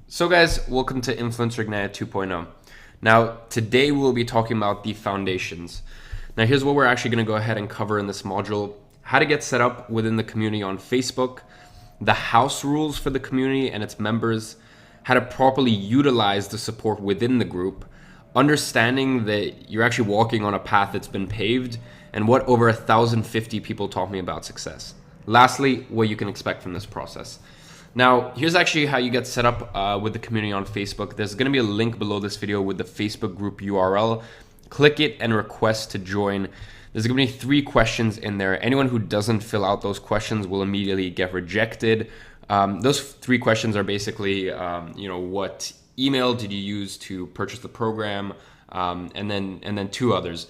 So guys, welcome to Influencer Ignite 2.0. Now, today we'll be talking about the foundations. Now, here's what we're actually going to go ahead and cover in this module: how to get set up within the community on Facebook, the house rules for the community and its members, how to properly utilize the support within the group, understanding that you're actually walking on a path that's been paved, and what over 1,050 people taught me about success. Lastly, what you can expect from this process. Now, here's actually how you get set up with the community on Facebook. There's going to be a link below this video with the Facebook group URL. Click it and request to join. There's going to be 3 questions in there. Anyone who doesn't fill out those questions will immediately get rejected. Those 3 questions are basically, what email did you use to purchase the program, and then 2 others.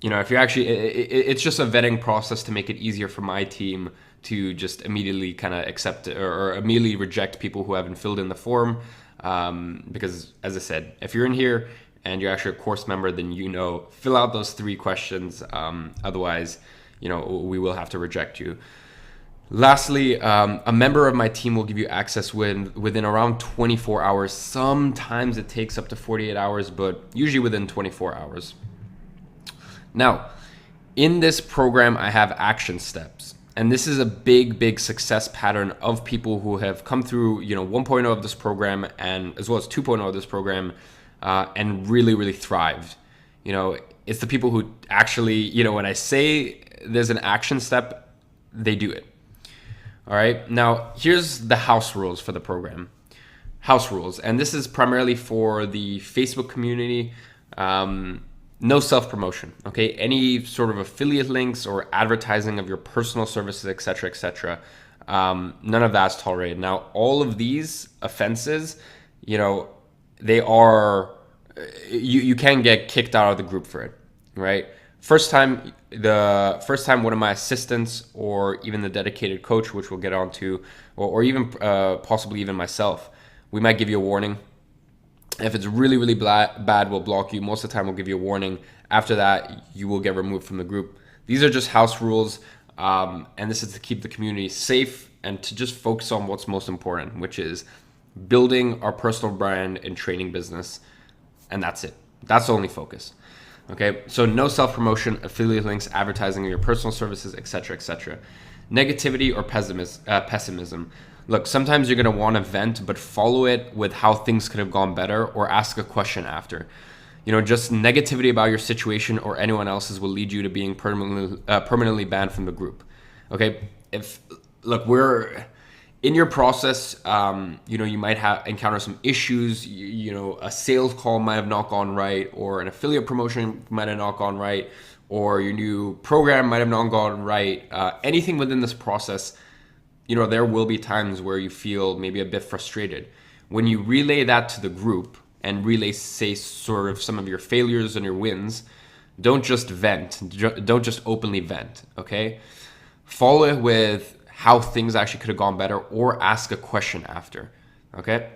If you're actually, it's just a vetting process to make it easier for my team to just immediately kind of accept or immediately reject people who haven't filled in the form. Because as I said, if you're in here and you're actually a course member, then fill out those 3 questions. Otherwise, we will have to reject you. Lastly, a member of my team will give you access within around 24 hours. Sometimes it takes up to 48 hours, but usually within 24 hours. Now, in this program, I have action steps. And this is a big success pattern of people who have come through, 1.0 of this program and as well as 2.0 of this program and really thrived. It's the people who actually, when I say there's an action step, they do it. All right. Now, here's the house rules for the program. House rules. And this is primarily for the Facebook community. No self-promotion, okay? Any sort of affiliate links or advertising of your personal services, etc., none of that's tolerated. Now, all of these offenses, they are, you can get kicked out of the group for it, right? First time one of my assistants or even the dedicated coach, which we'll get onto, or even possibly even myself, we might give you a warning. If it's really bad, we'll block you. Most of the time, we'll give you a warning. After that, you will get removed from the group. These are just house rules, and this is to keep the community safe and to just focus on what's most important, which is building our personal brand and training business, and that's it. That's the only focus. Okay, so no self-promotion, affiliate links, advertising of your personal services, etc. Negativity or pessimism. Look, sometimes you're going to want to vent, but follow it with how things could have gone better or ask a question after. Just negativity about your situation or anyone else's will lead you to being permanently banned from the group. Okay? We're in your process, you might encounter some issues. A sales call might have not gone right, or an affiliate promotion might have not gone right, or your new program might have not gone right. Anything within this process, there will be times where you feel maybe a bit frustrated. When you relay that to the group and say sort of some of your failures and your wins, don't just vent. Don't just openly vent, okay? Follow it with how things actually could have gone better or ask a question after, okay?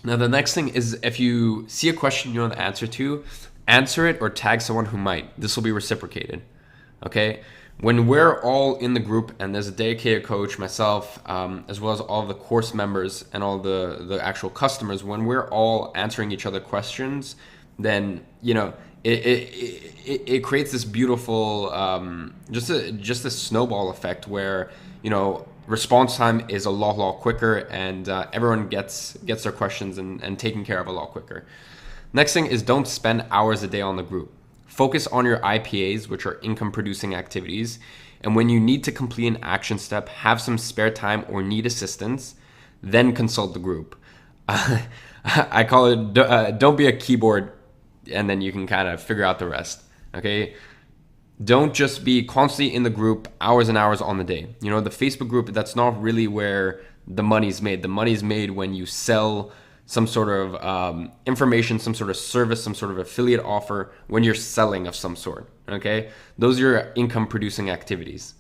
Now, the next thing is if you see a question you know the answer to, answer it or tag someone who might. This will be reciprocated, okay? When we're all in the group and there's a dedicated coach, myself, as well as all of the course members and all the actual customers, when we're all answering each other questions, then it creates this beautiful just a snowball effect where response time is a lot quicker, and everyone gets their questions and taken care of a lot quicker. Next thing is don't spend hours a day on the group. Focus on your IPAs, which are income producing activities. And when you need to complete an action step, have some spare time or need assistance, then consult the group. I call it, don't be a keyboard and then you can kind of figure out the rest. Okay. Don't just be constantly in the group hours and hours on the day. The Facebook group, that's not really where the money's made. The money's made when you sell some sort of information, some sort of service, some sort of affiliate offer, when you're selling of some sort, okay? Those are your income producing activities,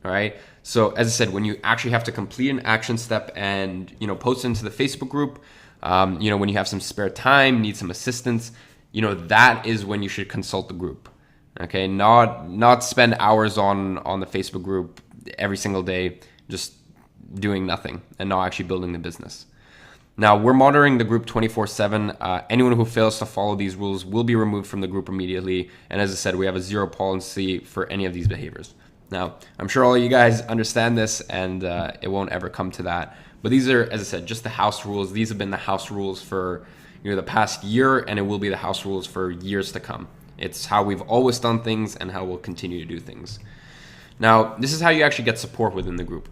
all right? So as I said, when you actually have to complete an action step and, post into the Facebook group, when you have some spare time, need some assistance, that is when you should consult the group, okay? Not spend hours on the Facebook group every single day, just doing nothing and not actually building the business. Now, we're monitoring the group 24/7. Anyone who fails to follow these rules will be removed from the group immediately. And as I said, we have a zero policy for any of these behaviors. Now, I'm sure all of you guys understand this, and it won't ever come to that. But these are, as I said, just the house rules. These have been the house rules for the past year, and it will be the house rules for years to come. It's how we've always done things and how we'll continue to do things. Now, this is how you actually get support within the group.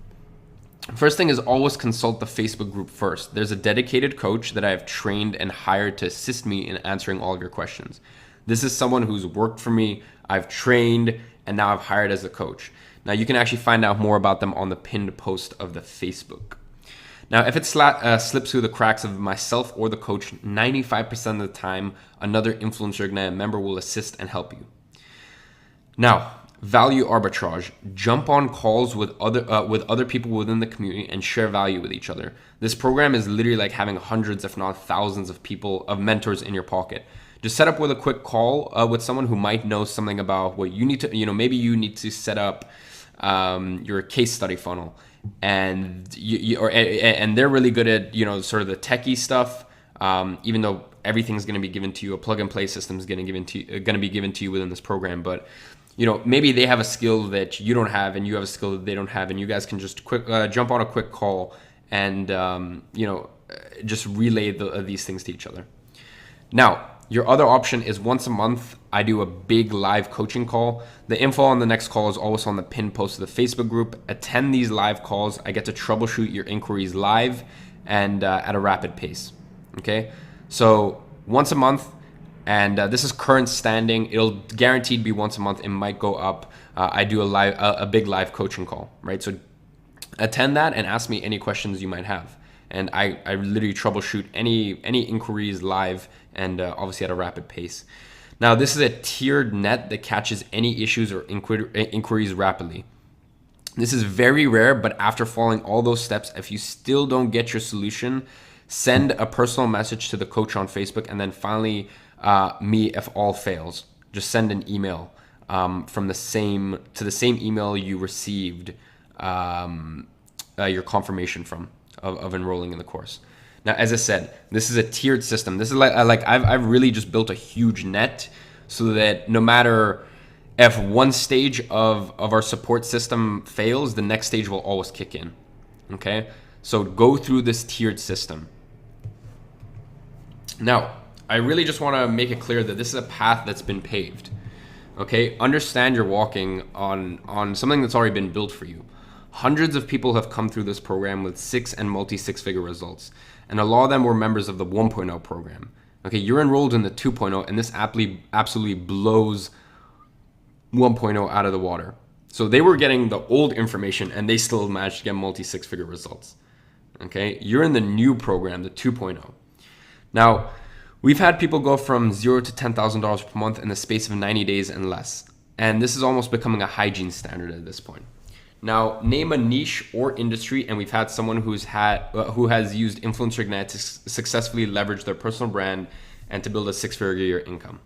First thing is always consult the Facebook group first. There's a dedicated coach that I have trained and hired to assist me in answering all of your questions. This is someone who's worked for me, I've trained, and now I've hired as a coach. Now you can actually find out more about them on the pinned post of the Facebook. Now, if it slips through the cracks of myself or the coach, 95% of the time, another Influencer Ignite member will assist and help you. Now, value arbitrage. Jump on calls with other people within the community and share value with each other. This program is literally like having hundreds, if not thousands of mentors in your pocket. Just set up with a quick call with someone who might know something about what you need to, maybe you need to set up your case study funnel, and and they're really good at sort of the techie stuff. Even though everything's going to be given to you, a plug and play system is going to be given to you within this program, but maybe they have a skill that you don't have, and you have a skill that they don't have, and you guys can just jump on a quick call and just relay these things to each other. Now, your other option is once a month, I do a big live coaching call. The info on the next call is always on the pinned post of the Facebook group. Attend these live calls. I get to troubleshoot your inquiries live and at a rapid pace. Okay, so once a month, and this is current standing. It'll guaranteed be once a month. It might go up. I do a big live coaching call, right? So attend that and ask me any questions you might have. And I literally troubleshoot any inquiries live and obviously at a rapid pace. Now, this is a tiered net that catches any issues or inquiries rapidly. This is very rare, but after following all those steps, if you still don't get your solution, send a personal message to the coach on Facebook, and then finally me if all fails. Just send an email to the same email you received your confirmation from of enrolling in the course. Now, as I said, this is a tiered system. This is like I've really just built a huge net so that no matter if one stage of our support system fails, the next stage will always kick in. Okay, so go through this tiered system. Now, I really just want to make it clear that this is a path that's been paved. Okay, understand you're walking on something that's already been built for you. Hundreds of people have come through this program with and multi-six-figure results, and a lot of them were members of the 1.0 program. Okay, you're enrolled in the 2.0, and this absolutely blows 1.0 out of the water. So they were getting the old information, and they still managed to get multi-six-figure results. Okay, you're in the new program, the 2.0. Now, we've had people go from $0 to $10,000 per month in the space of 90 days and less, and this is almost becoming a hygiene standard at this point. Now, name a niche or industry, and we've had someone who has used Influencer Ignite to successfully leverage their personal brand and to build a six-figure year income.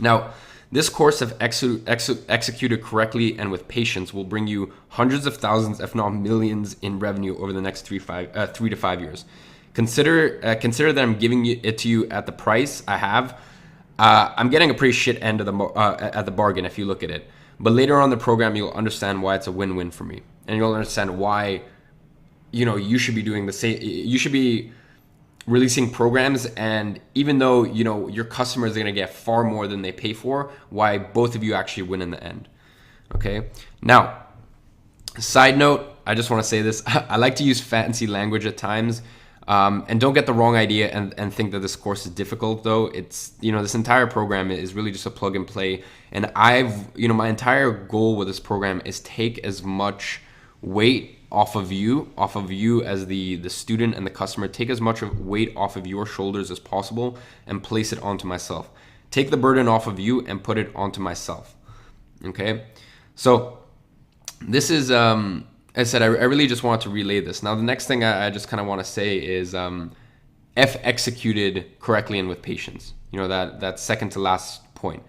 Now, this course, if executed correctly and with patience, will bring you hundreds of thousands, if not millions, in revenue over the next 3 to 5 years. Consider that I'm giving it to you at the price I have. I'm getting a pretty shit end of at the bargain if you look at it. But later on in the program, you'll understand why it's a win-win for me, and you'll understand why, you should be doing the same. You should be releasing programs, and even though your customers are going to get far more than they pay for, why both of you actually win in the end. Okay. Now, side note, I just want to say this: I like to use fancy language at times. And don't get the wrong idea and think that this course is difficult, though. It's, this entire program is really just a plug and play. And my entire goal with this program is take as much weight off of you as the student and the customer. Take as much weight off of your shoulders as possible and place it onto myself. Take the burden off of you and put it onto myself. Okay? So this is... I said I really just wanted to relay this. Now, the next thing I just kind of want to say is if executed correctly and with patience. That second to last point.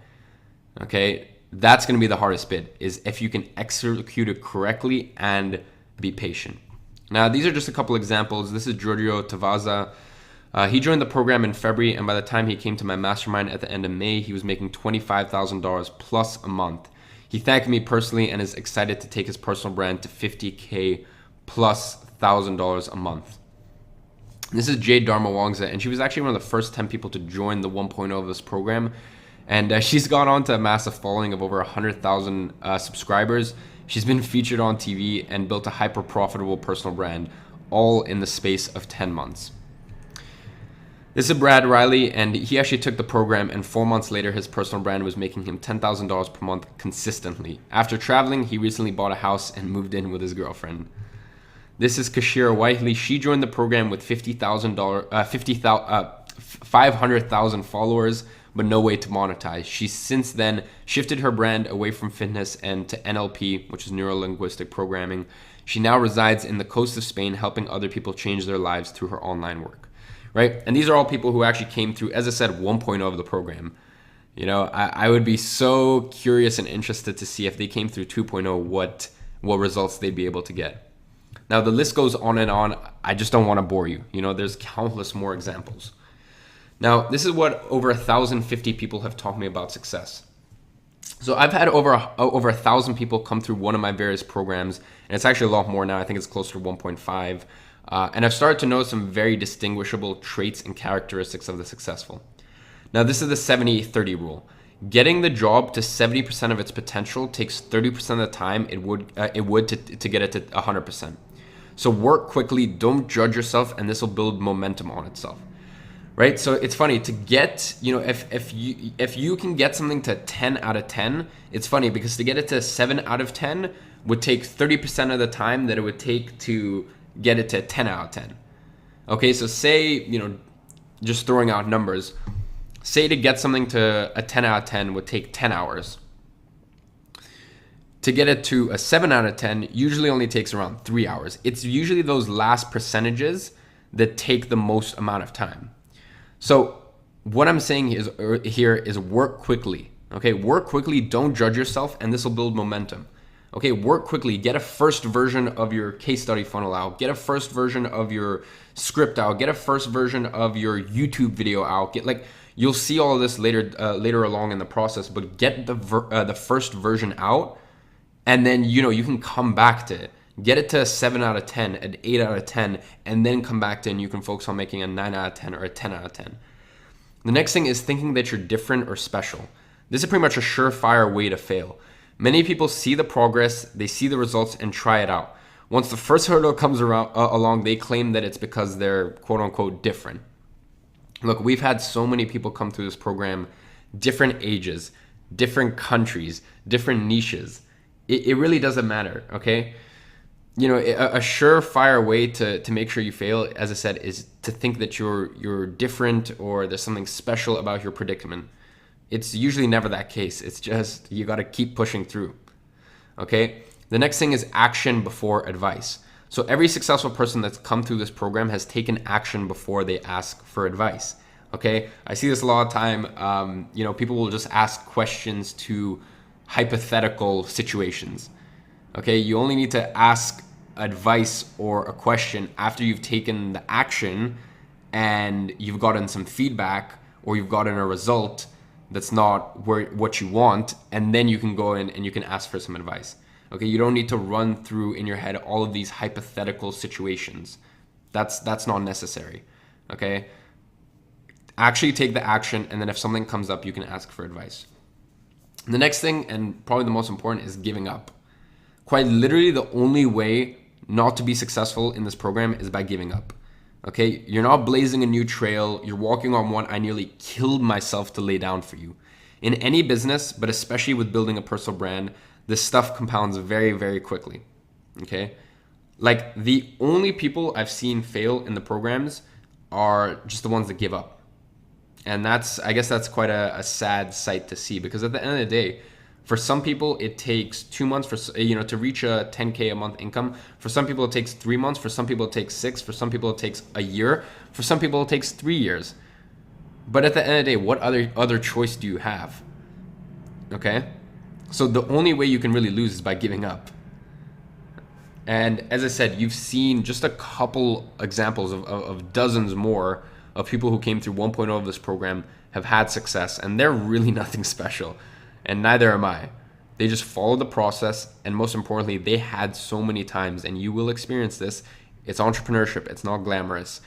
Okay, that's going to be the hardest bit, is if you can execute it correctly and be patient. Now, these are just a couple examples. This is Giorgio Tavaza. He joined the program in February, and by the time he came to my mastermind at the end of May, he was making $25,000 plus a month. He thanked me personally and is excited to take his personal brand to $50K plus $1,000 a month. This is Jade Dharma Wangza, and she was actually one of the first 10 people to join the 1.0 of this program. And she's gone on to a massive following of over 100,000 subscribers. She's been featured on TV and built a hyper profitable personal brand, all in the space of 10 months. This is Brad Riley, and he actually took the program, and 4 months later, his personal brand was making him $10,000 per month consistently. After traveling, he recently bought a house and moved in with his girlfriend. This is Kashira Whiteley. She joined the program with $500,000 followers, but no way to monetize. She's since then shifted her brand away from fitness and to NLP, which is neuro-linguistic programming. She now resides in the coast of Spain, helping other people change their lives through her online work. Right? And these are all people who actually came through, as I said, 1.0 of the program. You know, I would be so curious and interested to see if they came through 2.0, what results they'd be able to get. Now, the list goes on and on. I just don't want to bore you. You know, there's countless more examples. Now, this is what over 1,050 people have taught me about success. So I've had over 1,000 people come through one of my various programs, and it's actually a lot more now. I think it's closer to 1.5. And I've started to notice some very distinguishable traits and characteristics of the successful. Now, this is the 70-30 rule. Getting the job to 70% of its potential takes 30% of the time it would to get it to 100%. So work quickly, don't judge yourself, and this will build momentum on itself. Right? So it's funny to get, you know, if you can get something to 10 out of 10, it's funny because to get it to 7 out of 10 would take 30% of the time that it would take to get it to 10 out of 10. Okay, so say, you know, just throwing out numbers, say to get something to a 10 out of 10 would take 10 hours. To get it to a 7 out of 10 usually only takes around 3 hours. It's usually those last percentages that take the most amount of time. So what I'm saying here is work quickly. Okay, work quickly, don't judge yourself, and this will build momentum. Okay, work quickly, get a first version of your case study funnel out, get a first version of your script out, get a first version of your YouTube video out. You'll see all of this later along in the process, but get the first version out, and then you can come back to it. Get it to a 7 out of 10, an 8 out of 10, and then come back to it, and you can focus on making a 9 out of 10 or a 10 out of 10. The next thing is thinking that you're different or special. This is pretty much a surefire way to fail. Many people see the progress, they see the results, and try it out. Once the first hurdle comes along, they claim that it's because they're quote-unquote different. Look, we've had so many people come through this program, different ages, different countries, different niches. It really doesn't matter, okay? You know, a surefire way to make sure you fail, as I said, is to think that you're different or there's something special about your predicament. It's usually never that case. It's just you got to keep pushing through, okay? The next thing is action before advice. So every successful person that's come through this program has taken action before they ask for advice, okay? I see this a lot of time. People will just ask questions to hypothetical situations. Okay, you only need to ask advice or a question after you've taken the action and you've gotten some feedback or you've gotten a result that's not what you want, and then you can go in and you can ask for some advice. Okay, you don't need to run through in your head all of these hypothetical situations. That's not necessary. Okay, actually take the action, and then if something comes up, you can ask for advice. The next thing, and probably the most important, is giving up. Quite literally, the only way not to be successful in this program is by giving up. Okay, you're not blazing a new trail. You're walking on one I nearly killed myself to lay down for you. In any business, but especially with building a personal brand, this stuff compounds very, very quickly. Okay, like the only people I've seen fail in the programs are just the ones that give up. And I guess that's quite a sad sight to see, because at the end of the day, for some people it takes 2 months to reach a 10K a month income. For some people it takes 3 months. For some people it takes 6. For some people it takes a year. For some people it takes 3 years. But at the end of the day, what other choice do you have? Okay, so the only way you can really lose is by giving up. And as I said, you've seen just a couple examples of dozens more of people who came through 1.0 of this program have had success, and they're really nothing special, and neither am I. They just followed the process, and most importantly, they had so many times, and you will experience this. It's entrepreneurship. It's not glamorous.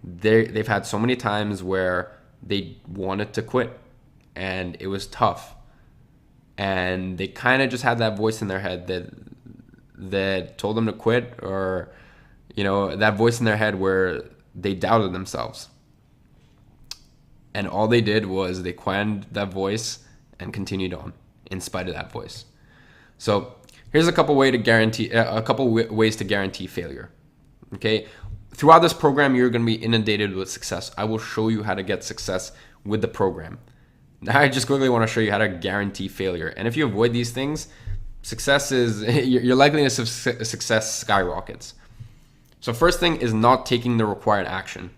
They've had so many times where they wanted to quit, and it was tough, and they kind of just had that voice in their head that told them to quit, or that voice in their head where they doubted themselves. And all they did was they quieted that voice and continued on in spite of that voice. So here's a couple ways to guarantee failure. Okay, throughout this program, you're going to be inundated with success. I will show you how to get success with the program. Now, I just quickly want to show you how to guarantee failure. And if you avoid these things, success is your likeliness of success skyrockets. So first thing is not taking the required action.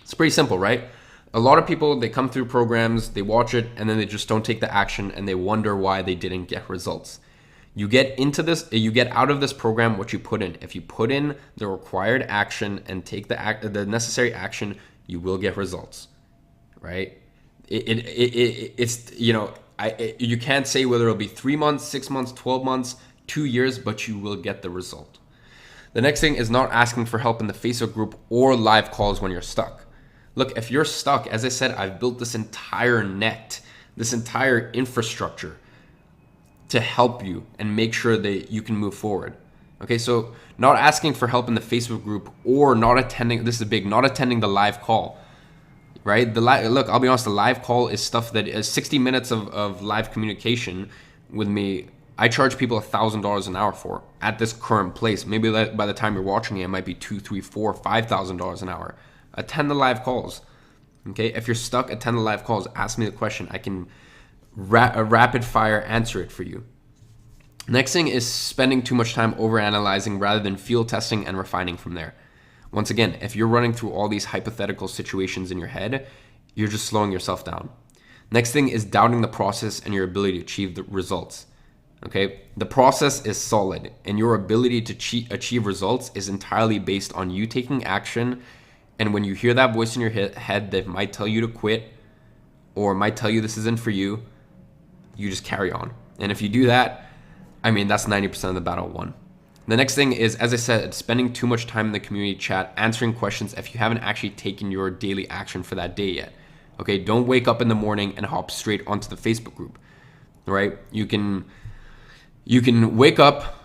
It's pretty simple, right? A lot of people, they come through programs, they watch it, and then they just don't take the action, and they wonder why they didn't get results. You get out of this program what you put in. If you put in the required action and take the necessary action, you will get results, right? You can't say whether it'll be 3 months, 6 months, 12 months, 2 years, but you will get the result. The next thing is not asking for help in the Facebook group or live calls when you're stuck. Look, if you're stuck, as I said, I've built this entire net, this entire infrastructure to help you and make sure that you can move forward. Okay, so not asking for help in the Facebook group or not attending the live call, right? Look, I'll be honest, the live call is stuff that is 60 minutes of live communication with me. I charge people $1,000 an hour for at this current place. Maybe by the time you're watching it might be $2,000, $3,000, $4,000, $5,000 an hour. Attend the live calls. Okay, if you're stuck, attend the live calls. Ask me the question. I can rapid fire answer it for you. Next thing is spending too much time overanalyzing rather than field testing and refining from there. Once again, if you're running through all these hypothetical situations in your head, you're just slowing yourself down. Next thing is doubting the process and your ability to achieve the results. Okay, the process is solid, and your ability to achieve results is entirely based on you taking action. And when you hear that voice in your head that might tell you to quit or might tell you this isn't for you, you just carry on. And if you do that, that's 90% of the battle won. The next thing is, as I said, spending too much time in the community chat, answering questions if you haven't actually taken your daily action for that day yet. Okay, don't wake up in the morning and hop straight onto the Facebook group, right? You can wake up,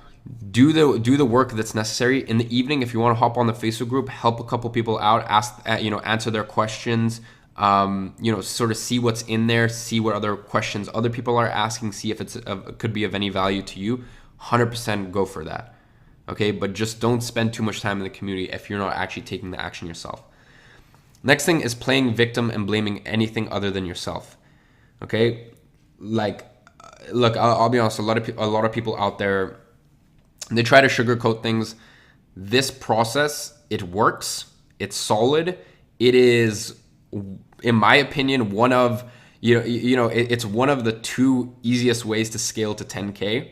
do the work that's necessary. In the evening, if you want to hop on the Facebook group, help a couple people out, answer their questions, sort of see what's in there, see what other questions other people are asking, see if it could be of any value to you. 100% go for that. Okay, but just don't spend too much time in the community if you're not actually taking the action yourself. Next thing is playing victim and blaming anything other than yourself. Okay, look, I'll be honest. A lot of people out there, they try to sugarcoat things. This process, it works. It's solid. It is, in my opinion, one of it's one of the two easiest ways to scale to 10K.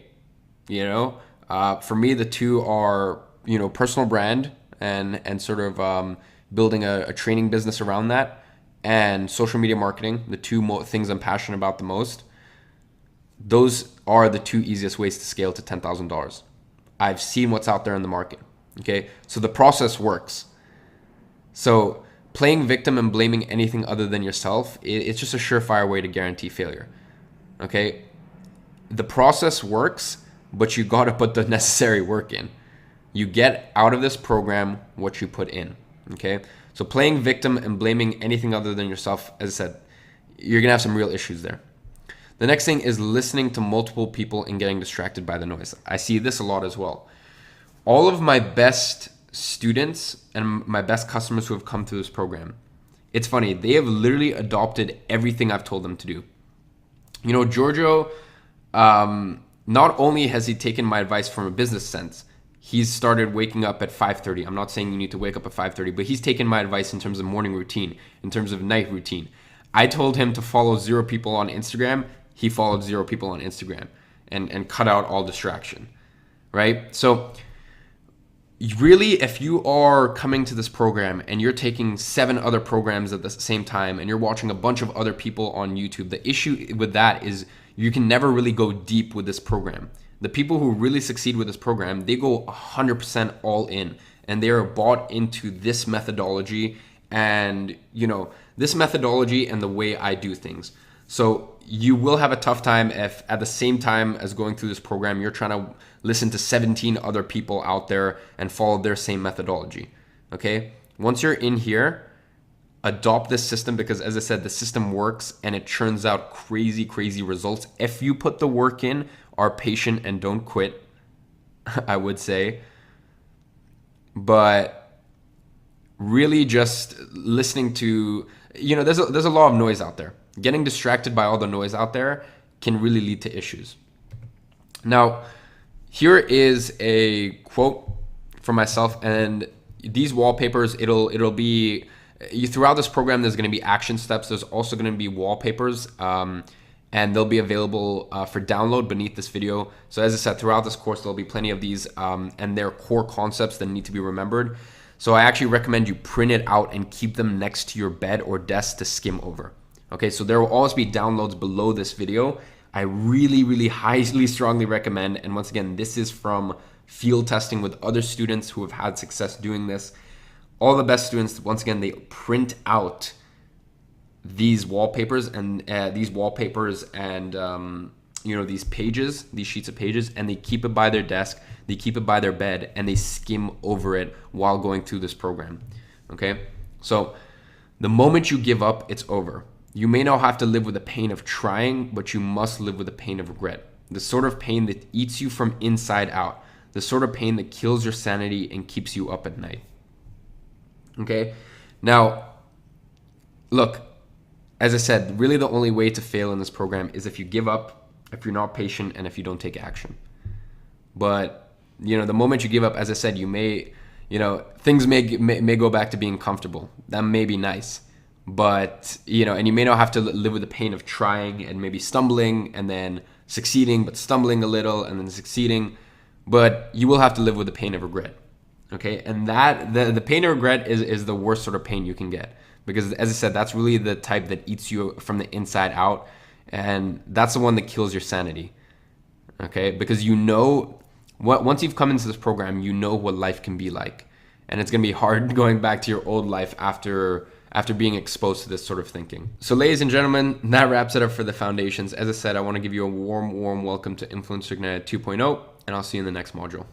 For me, the two are personal brand and sort of building a training business around that, and social media marketing. The two things I'm passionate about the most. Those are the two easiest ways to scale to $10,000. I've seen what's out there in the market. Okay, so the process works. So playing victim and blaming anything other than yourself, it's just a surefire way to guarantee failure. Okay, the process works, but you got to put the necessary work in. You get out of this program what you put in. Okay, so playing victim and blaming anything other than yourself, as I said, you're gonna have some real issues there. The next thing is listening to multiple people and getting distracted by the noise. I see this a lot as well. All of my best students and my best customers who have come through this program, it's funny, they have literally adopted everything I've told them to do. Giorgio, not only has he taken my advice from a business sense, he's started waking up at 5:30. I'm not saying you need to wake up at 5:30, but he's taken my advice in terms of morning routine, in terms of night routine. I told him to follow 0 people on Instagram. He followed 0 people on Instagram and cut out all distraction, right? So really, if you are coming to this program and you're taking 7 other programs at the same time and you're watching a bunch of other people on YouTube, the issue with that is you can never really go deep with this program. The people who really succeed with this program, they go 100% all in, and they are bought into this methodology and, this methodology and the way I do things. So you will have a tough time if at the same time as going through this program, you're trying to listen to 17 other people out there and follow their same methodology. Okay? Once you're in here, adopt this system, because as I said, the system works and it churns out crazy, crazy results. If you put the work in, are patient and don't quit, I would say. But really just listening to, there's a lot of noise out there. Getting distracted by all the noise out there can really lead to issues. Now, here is a quote from myself, and these wallpapers, it'll be, throughout this program, there's going to be action steps. There's also going to be wallpapers, and they'll be available for download beneath this video. So as I said, throughout this course, there'll be plenty of these, and they're core concepts that need to be remembered. So I actually recommend you print it out and keep them next to your bed or desk to skim over. Okay, so there will always be downloads below this video. I really, really highly strongly recommend, and once again, this is from field testing with other students who have had success doing this. All the best students, once again, they print out these wallpapers and these pages, these sheets of pages, and they keep it by their desk, they keep it by their bed, and they skim over it while going through this program. Okay, so the moment you give up, it's over. You may not have to live with the pain of trying, but you must live with the pain of regret. The sort of pain that eats you from inside out. The sort of pain that kills your sanity and keeps you up at night. Okay? Now, look, as I said, really the only way to fail in this program is if you give up, if you're not patient, and if you don't take action. But, the moment you give up, as I said, you may, things may go back to being comfortable. That may be nice. But, and you may not have to live with the pain of trying and maybe stumbling and then succeeding, but stumbling a little and then succeeding. But you will have to live with the pain of regret. Okay. And that the pain of regret is the worst sort of pain you can get, because as I said, that's really the type that eats you from the inside out. And that's the one that kills your sanity. Okay. Because once you've come into this program, you know what life can be like. And it's going to be hard going back to your old life after being exposed to this sort of thinking. So ladies and gentlemen, that wraps it up for the foundations. As I said, I want to give you a warm welcome to Influencer Ignite 2.0, and I'll see you in the next module.